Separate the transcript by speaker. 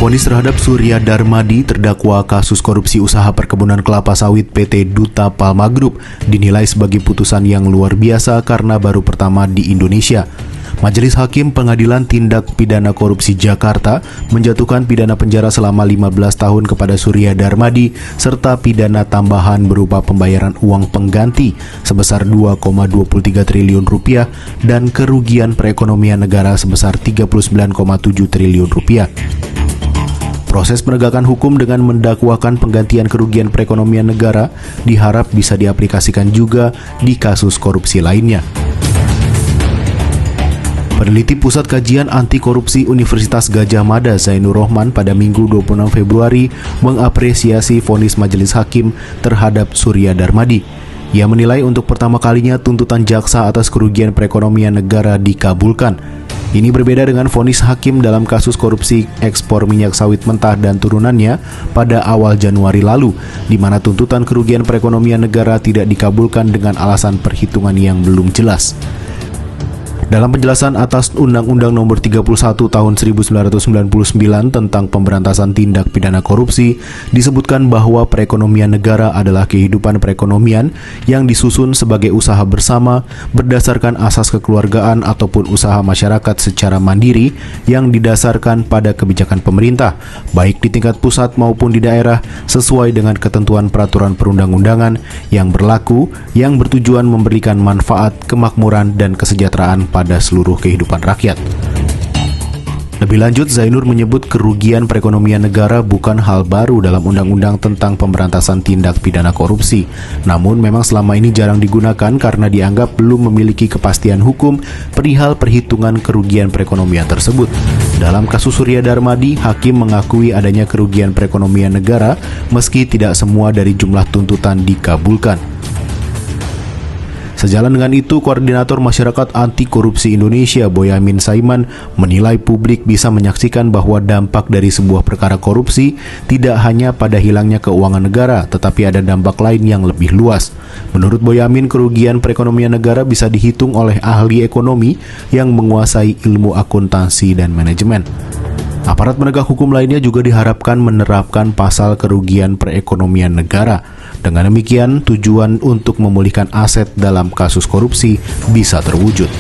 Speaker 1: Vonis terhadap Surya Darmadi, terdakwa kasus korupsi usaha perkebunan kelapa sawit PT Duta Palma Group, dinilai sebagai putusan yang luar biasa karena baru pertama di Indonesia. Majelis Hakim Pengadilan Tindak Pidana Korupsi Jakarta menjatuhkan pidana penjara selama 15 tahun kepada Surya Darmadi serta pidana tambahan berupa pembayaran uang pengganti sebesar 2,23 triliun rupiah dan kerugian perekonomian negara sebesar 39,7 triliun rupiah. Proses penegakan hukum dengan mendakwakan penggantian kerugian perekonomian negara diharap bisa diaplikasikan juga di kasus korupsi lainnya. Peneliti Pusat Kajian Anti Korupsi Universitas Gadjah Mada Zainur Rohman pada Minggu 26 Februari mengapresiasi vonis Majelis Hakim terhadap Surya Darmadi. Ia menilai untuk pertama kalinya tuntutan jaksa atas kerugian perekonomian negara dikabulkan. Ini berbeda dengan vonis hakim dalam kasus korupsi ekspor minyak sawit mentah dan turunannya pada awal Januari lalu, di mana tuntutan kerugian perekonomian negara tidak dikabulkan dengan alasan perhitungan yang belum jelas. Dalam penjelasan atas Undang-Undang Nomor 31 Tahun 1999 tentang Pemberantasan Tindak Pidana Korupsi, disebutkan bahwa perekonomian negara adalah kehidupan perekonomian yang disusun sebagai usaha bersama berdasarkan asas kekeluargaan ataupun usaha masyarakat secara mandiri yang didasarkan pada kebijakan pemerintah, baik di tingkat pusat maupun di daerah, sesuai dengan ketentuan peraturan perundang-undangan yang berlaku, yang bertujuan memberikan manfaat, kemakmuran, dan kesejahteraan pada seluruh kehidupan rakyat. Lebih lanjut, Zainur menyebut kerugian perekonomian negara bukan hal baru dalam Undang-Undang tentang Pemberantasan Tindak Pidana Korupsi. Namun memang selama ini jarang digunakan karena dianggap belum memiliki kepastian hukum perihal perhitungan kerugian perekonomian tersebut. Dalam kasus Surya Darmadi, hakim mengakui adanya kerugian perekonomian negara meski tidak semua dari jumlah tuntutan dikabulkan. Sejalan dengan itu, Koordinator Masyarakat Anti Korupsi Indonesia Boyamin Saiman menilai publik bisa menyaksikan bahwa dampak dari sebuah perkara korupsi tidak hanya pada hilangnya keuangan negara, tetapi ada dampak lain yang lebih luas. Menurut Boyamin, kerugian perekonomian negara bisa dihitung oleh ahli ekonomi yang menguasai ilmu akuntansi dan manajemen. Aparat penegak hukum lainnya juga diharapkan menerapkan pasal kerugian perekonomian negara. Dengan demikian, tujuan untuk memulihkan aset dalam kasus korupsi bisa terwujud.